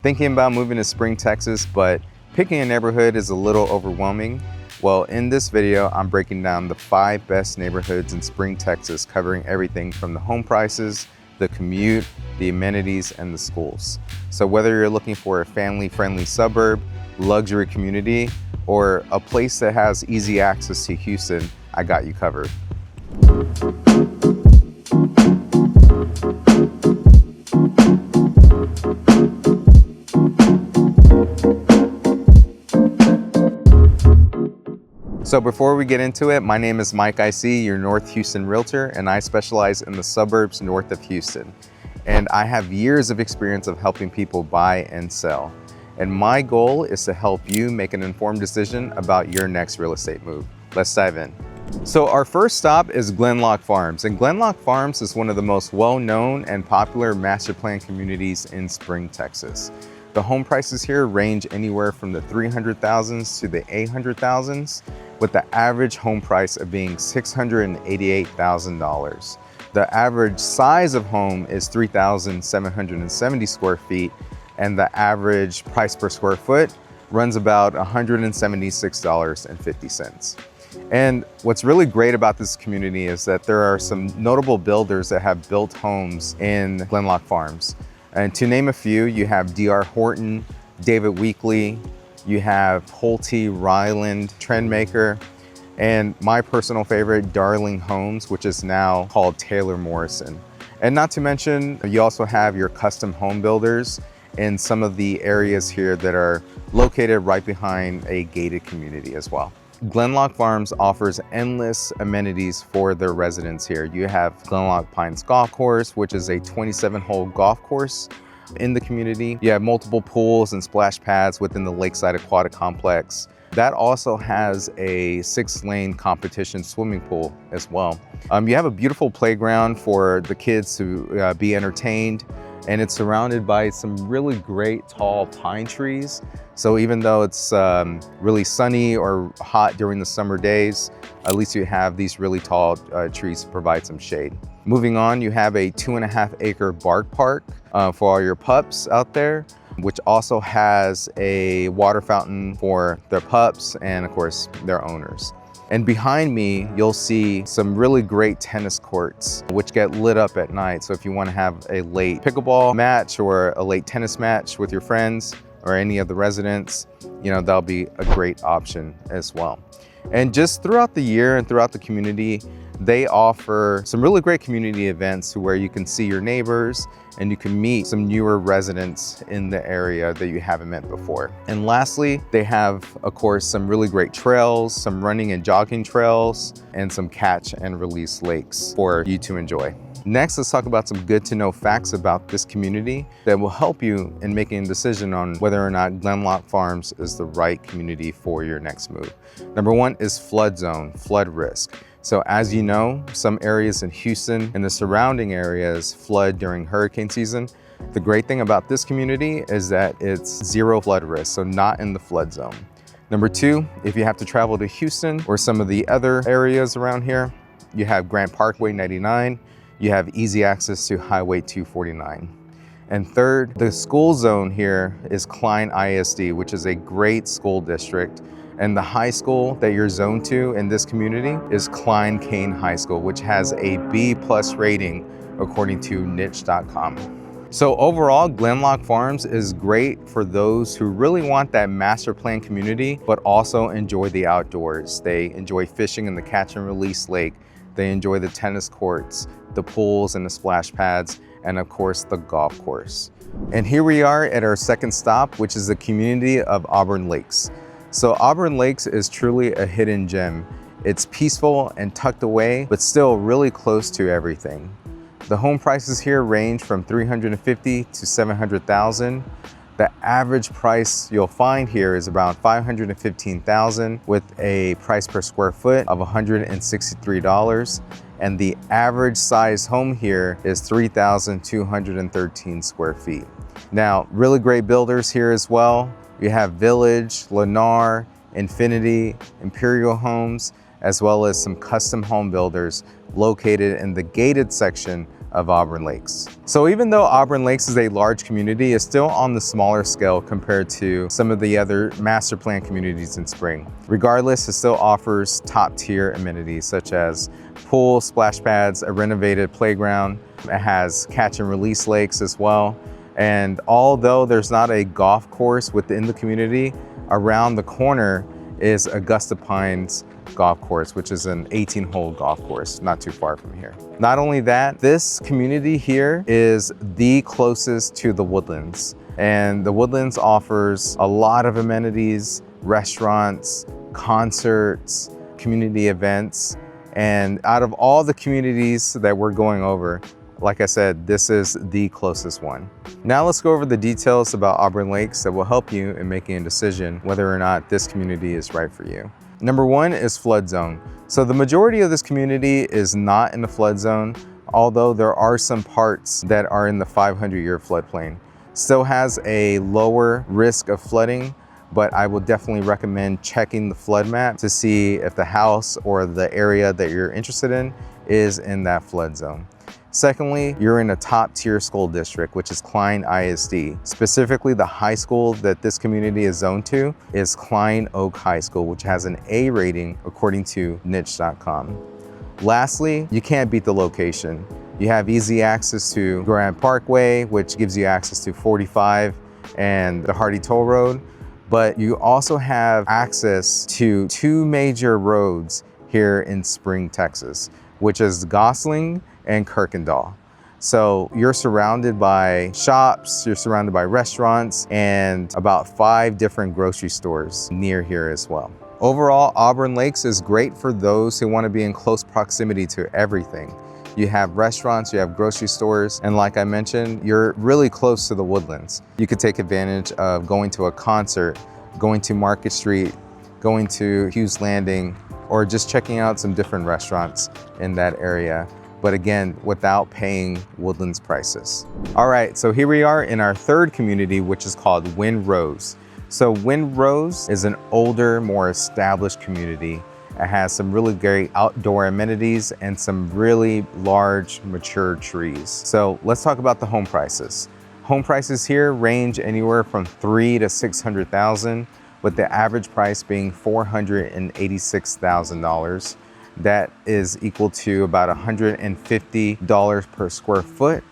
Thinking about moving to Spring, Texas, but picking a neighborhood is a little overwhelming. Well, in this video, I'm breaking down the 5 best neighborhoods in Spring, Texas, covering everything from the home prices, the commute, the amenities, and the schools. So whether you're looking for a family-friendly suburb, luxury community, or a place that has easy access to Houston, I got you covered. So before we get into it, my name is Mike IC, your North Houston realtor, and I specialize in the suburbs north of Houston. And I have years of experience of helping people buy and sell. And my goal is to help you make an informed decision about your next real estate move. Let's dive in. So our first stop is Gleannloch Farms, and Gleannloch Farms is one of the most well-known and popular master plan communities in Spring, Texas. The home prices here range anywhere from the 300,000s to the 800,000s, with the average home price of being $688,000. The average size of home is 3,770 square feet, and the average price per square foot runs about $176.50. And what's really great about this community is that there are some notable builders that have built homes in Gleannloch Farms. And to name a few, you have D.R. Horton, David Weekley, you have Pulte, Ryland, Trendmaker, and my personal favorite, Darling Homes, which is now called Taylor Morrison. And not to mention, you also have your custom home builders in some of the areas here that are located right behind a gated community as well. Gleannloch Farms offers endless amenities for their residents here. You have Gleannloch Pines Golf Course, which is a 27-hole golf course in the community. You have multiple pools and splash pads within the Lakeside Aquatic Complex. That also has a 6-lane competition swimming pool as well. You have a beautiful playground for the kids to be entertained, and it's surrounded by some really great tall pine trees. So even though it's really sunny or hot during the summer days, at least you have these really tall trees to provide some shade. Moving on, you have a 2.5-acre bark park for all your pups out there, which also has a water fountain for their pups and of course their owners. And behind me, you'll see some really great tennis courts, which get lit up at night. So if you want to have a late pickleball match or a late tennis match with your friends or any of the residents, you know, that'll be a great option as well. And just throughout the year and throughout the community, they offer some really great community events where you can see your neighbors and you can meet some newer residents in the area that you haven't met before. And lastly, they have, of course, some really great trails, some running and jogging trails, and some catch and release lakes for you to enjoy. Next, let's talk about some good to know facts about this community that will help you in making a decision on whether or not Gleannloch Farms is the right community for your next move. Number 1 is flood zone, flood risk. So as you know, some areas in Houston and the surrounding areas flood during hurricane season. The great thing about this community is that it's 0 flood risk, so not in the flood zone. Number 2, if you have to travel to Houston or some of the other areas around here, you have Grand Parkway 99, you have easy access to Highway 249. And third, the school zone here is Klein ISD, which is a great school district. And the high school that you're zoned to in this community is Klein Cain High School, which has a B+ rating according to niche.com. So overall, Gleannloch Farms is great for those who really want that master plan community, but also enjoy the outdoors. They enjoy fishing in the catch and release lake. They enjoy the tennis courts, the pools and the splash pads, and of course the golf course. And here we are at our second stop, which is the community of Auburn Lakes. So Auburn Lakes is truly a hidden gem. It's peaceful and tucked away, but still really close to everything. The home prices here range from $350,000 to $700,000. The average price you'll find here is around $515,000 with a price per square foot of $163. And the average size home here is 3,213 square feet. Now, really great builders here as well. You have Village, Lennar, Infinity, Imperial Homes, as well as some custom home builders located in the gated section of Auburn Lakes. So even though Auburn Lakes is a large community, it's still on the smaller scale compared to some of the other master plan communities in Spring. Regardless, it still offers top tier amenities such as pool, splash pads, a renovated playground. It has catch and release lakes as well. And although there's not a golf course within the community, around the corner is Augusta Pines Golf Course, which is an 18-hole golf course, not too far from here. Not only that, this community here is the closest to the Woodlands. And the Woodlands offers a lot of amenities, restaurants, concerts, community events. And out of all the communities that we're going over, like I said, this is the closest one. Now let's go over the details about Auburn Lakes that will help you in making a decision whether or not this community is right for you. Number one is flood zone. So the majority of this community is not in the flood zone, although there are some parts that are in the 500-year floodplain. Still has a lower risk of flooding, but I will definitely recommend checking the flood map to see if the house or the area that you're interested in is in that flood zone. Secondly, you're in a top tier school district, which is Klein ISD. Specifically, the high school that this community is zoned to is Klein Oak High School, which has an A rating according to niche.com. Lastly, you can't beat the location. You have easy access to Grand Parkway, which gives you access to 45 and the Hardy Toll Road, but you also have access to two major roads here in Spring, Texas, which is Gosling and Kirkendall. So you're surrounded by shops, you're surrounded by restaurants, and about 5 different grocery stores near here as well. Overall, Auburn Lakes is great for those who want to be in close proximity to everything. You have restaurants, you have grocery stores, and like I mentioned, you're really close to the Woodlands. You could take advantage of going to a concert, going to Market Street, going to Hughes Landing, or just checking out some different restaurants in that area. But again, without paying Woodlands prices. All right, so here we are in our third community, which is called Windrose. So Windrose is an older, more established community. It has some really great outdoor amenities and some really large, mature trees. So let's talk about the home prices. Home prices here range anywhere from $300,000 to $600,000, with the average price being $486,000. That is equal to about $150 per square foot.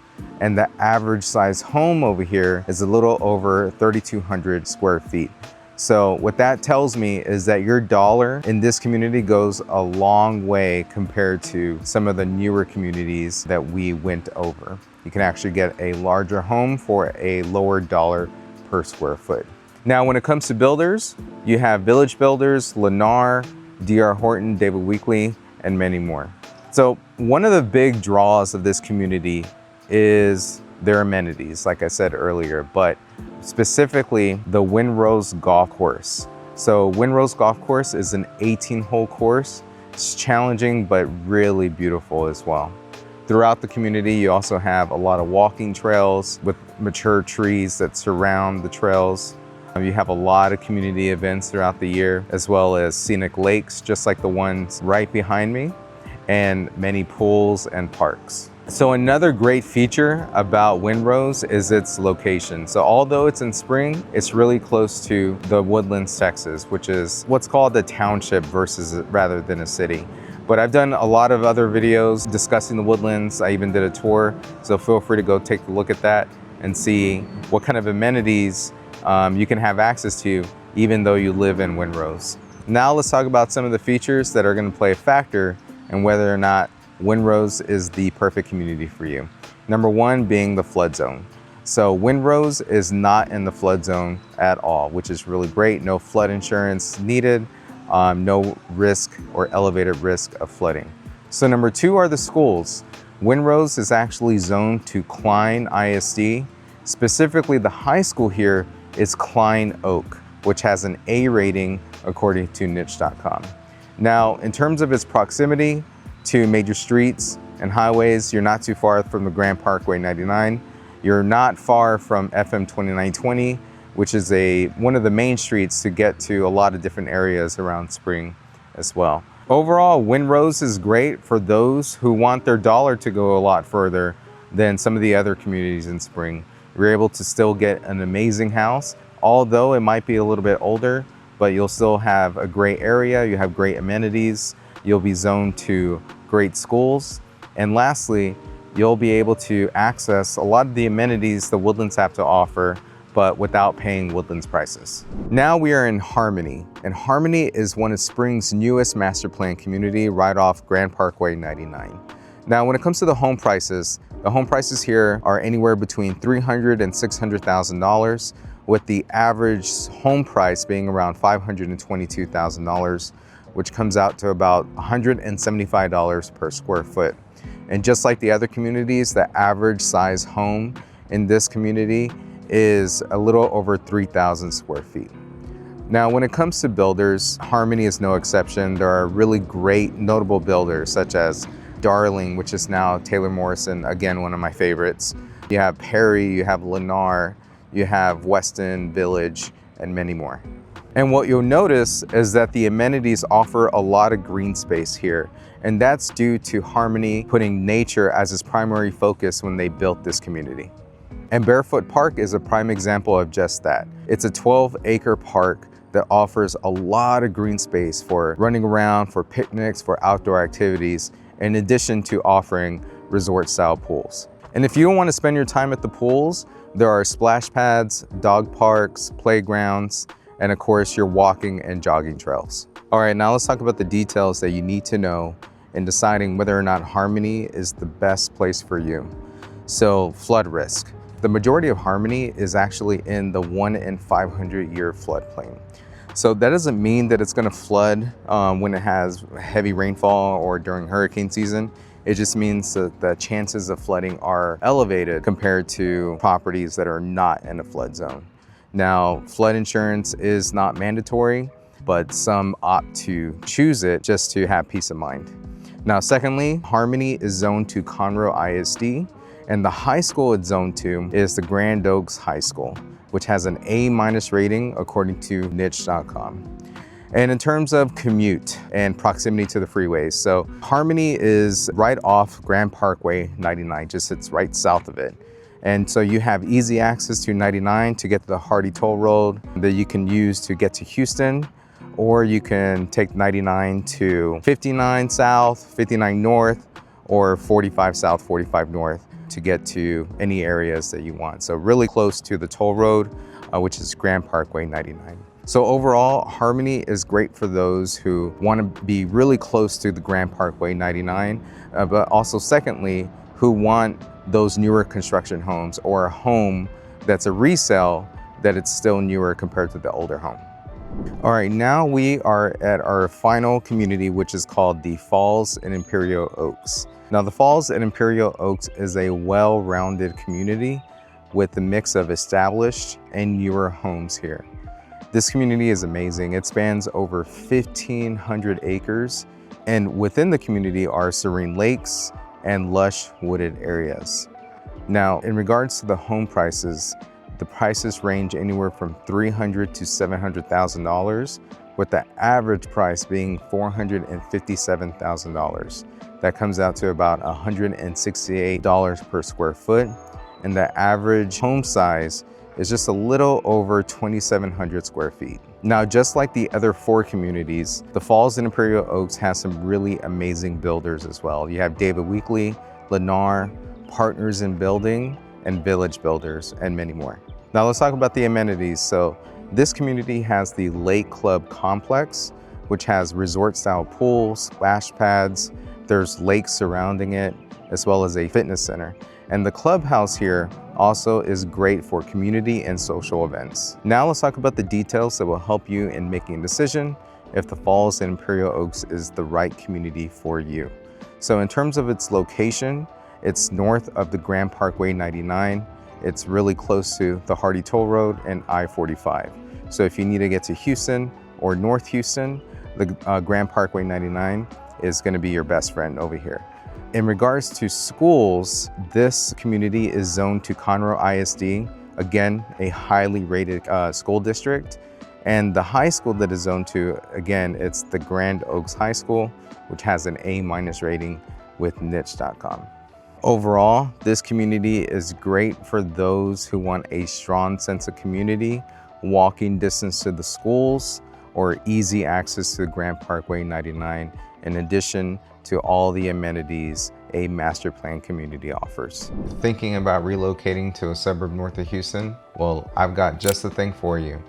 And the average size home over here is a little over 3,200 square feet. So what that tells me is that your dollar in this community goes a long way compared to some of the newer communities that we went over. You can actually get a larger home for a lower dollar per square foot. Now, when it comes to builders, you have Village Builders, Lennar, D.R. Horton, David Weekley, and many more. So one of the big draws of this community is their amenities, like I said earlier, but specifically the Windrose Golf Course. So Windrose Golf Course is an 18-hole course. It's challenging, but really beautiful as well. Throughout the community, you also have a lot of walking trails with mature trees that surround the trails. You have a lot of community events throughout the year, as well as scenic lakes, just like the ones right behind me, and many pools and parks. So another great feature about Windrose is its location. So although it's in Spring, it's really close to the Woodlands, Texas, which is what's called a township rather than a city. But I've done a lot of other videos discussing the Woodlands. I even did a tour, so feel free to go take a look at that and see what kind of amenities you can have access to even though you live in Windrose. Now let's talk about some of the features that are going to play a factor in whether or not Windrose is the perfect community for you. Number one being the flood zone. So Windrose is not in the flood zone at all, which is really great. No flood insurance needed, no risk or elevated risk of flooding. So number two are the schools. Windrose is actually zoned to Klein ISD. Specifically, the high school here is Klein Oak, which has an A rating according to niche.com. Now, in terms of its proximity to major streets and highways, you're not too far from the Grand Parkway 99. You're not far from FM 2920, which is one of the main streets to get to a lot of different areas around Spring as well. Overall, Windrose is great for those who want their dollar to go a lot further, than some of the other communities in Spring. You're able to still get an amazing house, although it might be a little bit older, but you'll still have a great area, you have great amenities, you'll be zoned to great schools, and lastly, you'll be able to access a lot of the amenities the Woodlands have to offer, but without paying Woodlands prices. Now we are in Harmony, and Harmony is one of Spring's newest master plan community right off Grand Parkway 99. Now, when it comes to the home prices here are anywhere between $300,000 and $600,000, with the average home price being around $522,000, which comes out to about $175 per square foot. And just like the other communities, the average size home in this community is a little over 3,000 square feet. Now, when it comes to builders, Harmony is no exception. There are really great notable builders such as Darling, which is now Taylor Morrison, again, one of my favorites. You have Perry, you have Lennar, you have Weston Village, and many more. And what you'll notice is that the amenities offer a lot of green space here, and that's due to Harmony putting nature as its primary focus when they built this community. And Barefoot Park is a prime example of just that. It's a 12-acre park that offers a lot of green space for running around, for picnics, for outdoor activities, in addition to offering resort-style pools. And if you don't want to spend your time at the pools, there are splash pads, dog parks, playgrounds, and of course your walking and jogging trails. All right, now let's talk about the details that you need to know in deciding whether or not Harmony is the best place for you. So, flood risk. The majority of Harmony is actually in the 1 in 500 year floodplain. So that doesn't mean that it's going to flood when it has heavy rainfall or during hurricane season. It just means that the chances of flooding are elevated compared to properties that are not in a flood zone. Now, flood insurance is not mandatory, but some opt to choose it just to have peace of mind. Now, secondly, Harmony is zoned to Conroe ISD, and the high school it's zoned to is the Klein Oak High School, which has an A- rating according to niche.com. And in terms of commute and proximity to the freeways, so Harmony is right off Grand Parkway 99, just sits right south of it. And so you have easy access to 99 to get to the Hardy Toll Road that you can use to get to Houston, or you can take 99 to 59 South, 59 North, or 45 South, 45 North to get to any areas that you want. So really close to the toll road, which is Grand Parkway 99. So overall, Harmony is great for those who want to be really close to the Grand Parkway 99, but also secondly, who want those newer construction homes or a home that's a resale that it's still newer compared to the older home. All right, now we are at our final community, which is called the Falls in Imperial Oaks. Now, the Falls in Imperial Oaks is a well-rounded community with a mix of established and newer homes here. This community is amazing. It spans over 1,500 acres, and within the community are serene lakes and lush wooded areas. Now, in regards to the home prices, the prices range anywhere from $300,000 to $700,000, with the average price being $457,000. That comes out to about $168 per square foot, and the average home size is just a little over 2,700 square feet. Now, just like the other 4 communities, the Falls in Imperial Oaks has some really amazing builders as well. You have David Weekley, Lennar, Partners in Building, and Village Builders, and many more. Now let's talk about the amenities. So this community has the Lake Club Complex, which has resort-style pools, splash pads, there's lakes surrounding it, as well as a fitness center. And the clubhouse here also is great for community and social events. Now let's talk about the details that will help you in making a decision if the Falls in Imperial Oaks is the right community for you. So in terms of its location, it's north of the Grand Parkway 99. It's really close to the Hardy Toll Road and I-45. So if you need to get to Houston or North Houston, the Grand Parkway 99 is going to be your best friend over here. In regards to schools, this community is zoned to Conroe ISD, again, a highly rated school district. And the high school that is zoned to, again, it's the Klein Oak High School, which has an A- rating with niche.com. Overall, this community is great for those who want a strong sense of community, walking distance to the schools, or easy access to Grand Parkway 99, in addition to all the amenities a master plan community offers. Thinking about relocating to a suburb north of Houston? Well, I've got just the thing for you.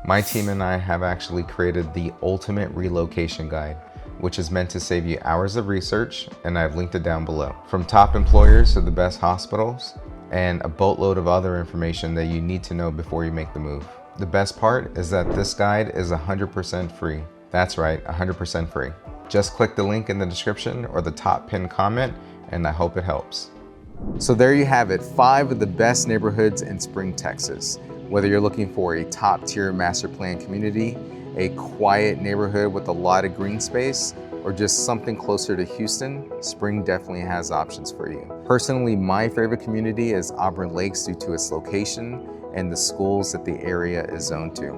My team and I have actually created the ultimate relocation guide, which is meant to save you hours of research, and I've linked it down below. From top employers to the best hospitals, and a boatload of other information that you need to know before you make the move. The best part is that this guide is 100% free. That's right, 100% free. Just click the link in the description or the top pinned comment, and I hope it helps. So there you have it, 5 of the best neighborhoods in Spring, Texas. Whether you're looking for a top-tier master plan community, a quiet neighborhood with a lot of green space, or just something closer to Houston, Spring definitely has options for you. Personally, my favorite community is Auburn Lakes due to its location and the schools that the area is zoned to.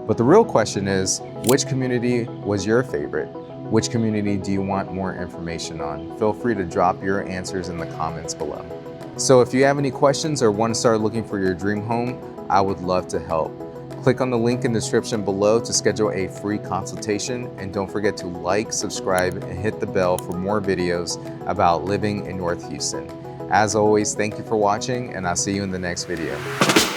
But the real question is, which community was your favorite? Which community do you want more information on? Feel free to drop your answers in the comments below. So if you have any questions or want to start looking for your dream home, I would love to help. Click on the link in the description below to schedule a free consultation, and don't forget to like, subscribe, and hit the bell for more videos about living in North Houston. As always, thank you for watching, and I'll see you in the next video.